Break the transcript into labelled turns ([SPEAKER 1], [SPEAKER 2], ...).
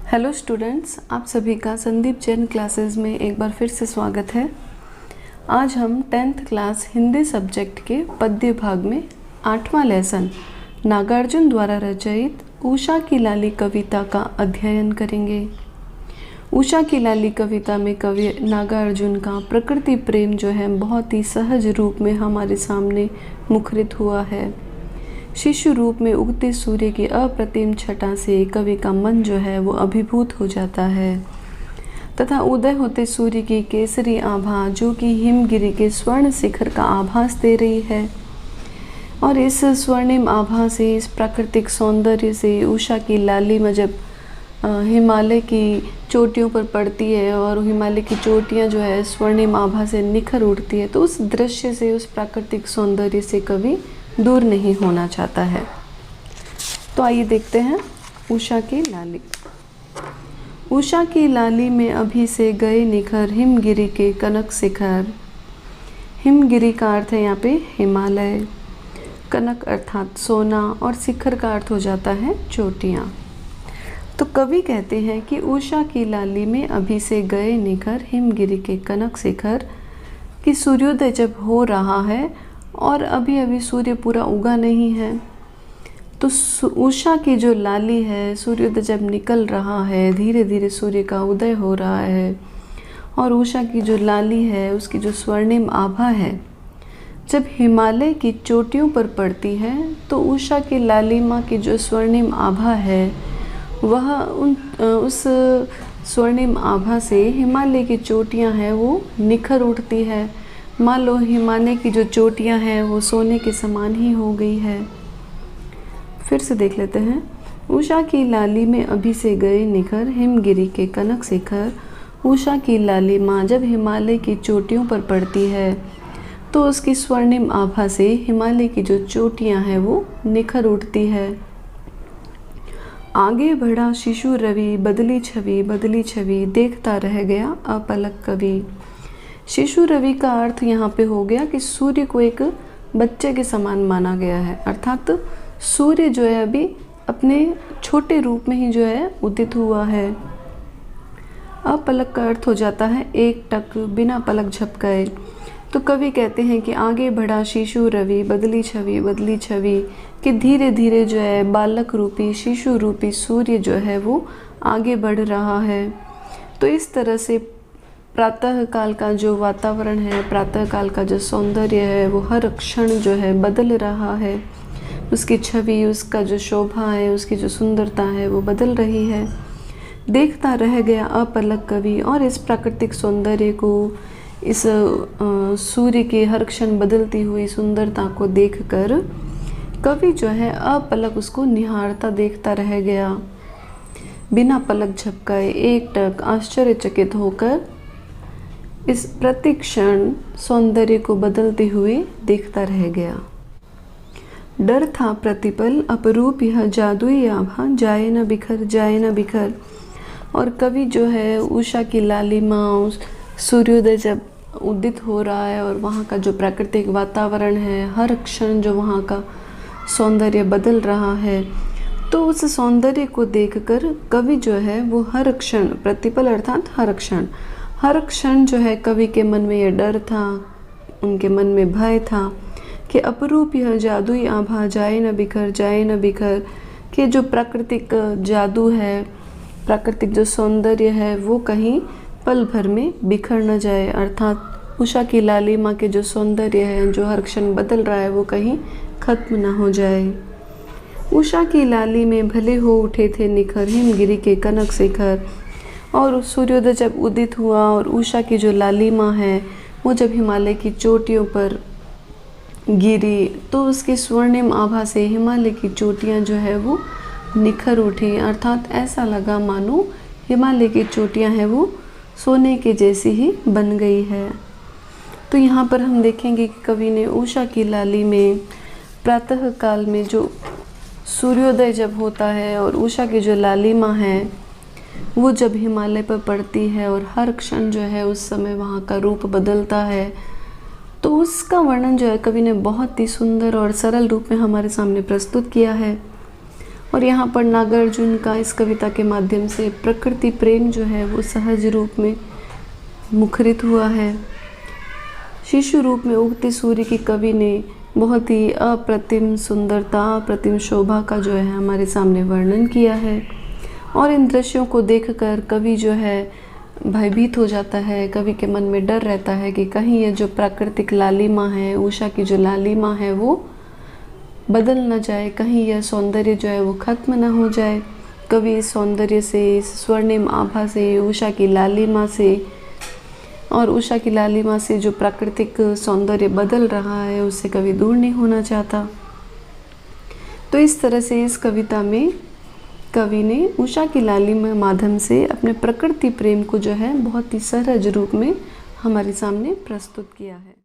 [SPEAKER 1] Hello students, आप सभी का संदीप जैन क्लासेस में एक बार फिर से स्वागत है। आज हम 10th क्लास हिंदी सब्जेक्ट के पद्य भाग में 8वां लेसन नागार्जुन द्वारा रचित उषा की लाली कविता का अध्ययन करेंगे। उषा की लाली कविता में कवि नागार्जुन का प्रकृति प्रेम जो है बहुत ही सहज रूप में हमारे सामने मुखरित हुआ है। शिशु रूप में उगते सूर्य की अप्रतिम छटा से कवि का मन जो है वो अभिभूत हो जाता है तथा उदय होते सूर्य की केसरी आभा जो कि हिमगिरी के स्वर्ण शिखर का आभास दे रही है। और इस स्वर्णिम आभा से, इस प्राकृतिक सौंदर्य से उषा की लालिमा जब हिमालय की चोटियों पर पड़ती है और हिमालय की चोटियाँ जो है स्वर्णिम आभा से निखर उठती है, तो उस दृश्य से, उस प्राकृतिक सौंदर्य से कवि दूर नहीं होना चाहता है। तो आइए देखते हैं उषा की लाली। उषा की लाली में अभी से गए निखर हिमगिरी के कनक शिखर। हिमगिरी का अर्थ है यहाँ पे हिमालय, कनक अर्थात सोना और शिखर का अर्थ हो जाता है चोटियाँ। तो कवि कहते हैं कि उषा की लाली में अभी से गए निखर हिमगिरी के कनक शिखर, कि सूर्योदय जब हो रहा है और अभी अभी सूर्य पूरा उगा नहीं है, तो उषा की जो लाली है, सूर्योदय जब निकल रहा है, धीरे धीरे सूर्य का उदय हो रहा है, और उषा की जो लाली है उसकी जो स्वर्णिम आभा है जब हिमालय की चोटियों पर पड़ती है, तो उषा की लालिमा की जो स्वर्णिम आभा है वह उस स्वर्णिम आभा से हिमालय की चोटियां हैं वो निखर उठती है। मान लो हिमालय की जो चोटियां हैं वो सोने के समान ही हो गई है। फिर से देख लेते हैं। उषा की लाली में अभी से गए निखर हिमगिरी के कनक शिखर। उषा की लालिमा जब हिमालय की चोटियों पर पड़ती है तो उसकी स्वर्णिम आभा से हिमालय की जो चोटियां हैं वो निखर उठती है। आगे बढ़ा शिशु रवि, बदली छवि देखता रह गया अपलक कवि। शिशु रवि का अर्थ यहाँ पे हो गया कि सूर्य को एक बच्चे के समान माना गया है, अर्थात सूर्य जो है अभी अपने छोटे रूप में ही जो है उदित हुआ है। अपलक का अर्थ हो जाता है एक टक, बिना पलक झपकाए। तो कवि कहते हैं कि आगे बढ़ा शिशु रवि, बदली छवि, कि धीरे धीरे जो है बालक रूपी, शिशु रूपी सूर्य जो है वो आगे बढ़ रहा है। तो इस तरह से प्रातः काल का जो वातावरण है, प्रातः काल का जो सौंदर्य है वो हर क्षण जो है बदल रहा है। उसकी छवि, उसका जो शोभा है, उसकी जो सुंदरता है वो बदल रही है। देखता रह गया अपलक कवि। और इस प्राकृतिक सौंदर्य को, इस सूर्य की हर क्षण बदलती हुई सुंदरता को देखकर कवि जो है अपलक उसको निहारता देखता रह गया, बिना पलक झपकाए, एक टक आश्चर्यचकित होकर इस प्रतिक्षण सौंदर्य को बदलते हुए देखता रह गया। डर था प्रतिपल अपरूप यह जादुई आभा, जाए न बिखर। और कवि जो है उषा की लालिमा, सूर्योदय जब उदित हो रहा है और वहाँ का जो प्राकृतिक वातावरण है, हर क्षण जो वहाँ का सौंदर्य बदल रहा है, तो उस सौंदर्य को देखकर कवि जो है वो हर क्षण, प्रतिपल अर्थात हर क्षण जो है कवि के मन में ये डर था, उनके मन में भय था कि अपरूप यह जादुई आभा, जाए न बिखर, कि जो प्राकृतिक जादू है, प्राकृतिक जो सौंदर्य है वो कहीं पल भर में बिखर न जाए, अर्थात उषा की लालिमा के जो सौंदर्य है, जो हर क्षण बदल रहा है, वो कहीं खत्म न हो जाए। उषा की लाली में भले हो उठे थे निखर हिमगिरी के कनक शिखर। और सूर्योदय जब उदित हुआ और उषा की जो लालिमा है वो जब हिमालय की चोटियों पर गिरी, तो उसकी स्वर्णिम आभा से हिमालय की चोटियाँ जो है वो निखर उठी, अर्थात ऐसा लगा मानो हिमालय की चोटियाँ हैं वो सोने के जैसी ही बन गई है। तो यहाँ पर हम देखेंगे कि कवि ने उषा की लाली में प्रातः काल में जो सूर्योदय जब होता है और उषा की जो लालिमा है वो जब हिमालय पर पड़ती है और हर क्षण जो है उस समय वहाँ का रूप बदलता है, तो उसका वर्णन जो है कवि ने बहुत ही सुंदर और सरल रूप में हमारे सामने प्रस्तुत किया है। और यहाँ पर नागार्जुन का इस कविता के माध्यम से प्रकृति प्रेम जो है वो सहज रूप में मुखरित हुआ है। शिशु रूप में उगते सूर्य की कवि ने बहुत ही अप्रतिम सुंदरता, अप्रतिम शोभा का जो है हमारे सामने वर्णन किया है। और इन दृश्यों को देखकर कवि जो है भयभीत हो जाता है। कवि के मन में डर रहता है कि कहीं ये जो प्राकृतिक लालिमा है, उषा की जो लालिमा है वो बदल न जाए, कहीं यह सौंदर्य जो है वो खत्म न हो जाए। कवि इस सौंदर्य से, इस स्वर्णिम आभा से, उषा की लालिमा से और उषा की लालिमा से जो प्राकृतिक सौंदर्य बदल रहा है उससे कवि दूर नहीं होना चाहता। तो इस तरह से इस कविता में कवि ने उषा की लालिमा माध्यम से अपने प्रकृति प्रेम को जो है बहुत ही सहज रूप में हमारे सामने प्रस्तुत किया है।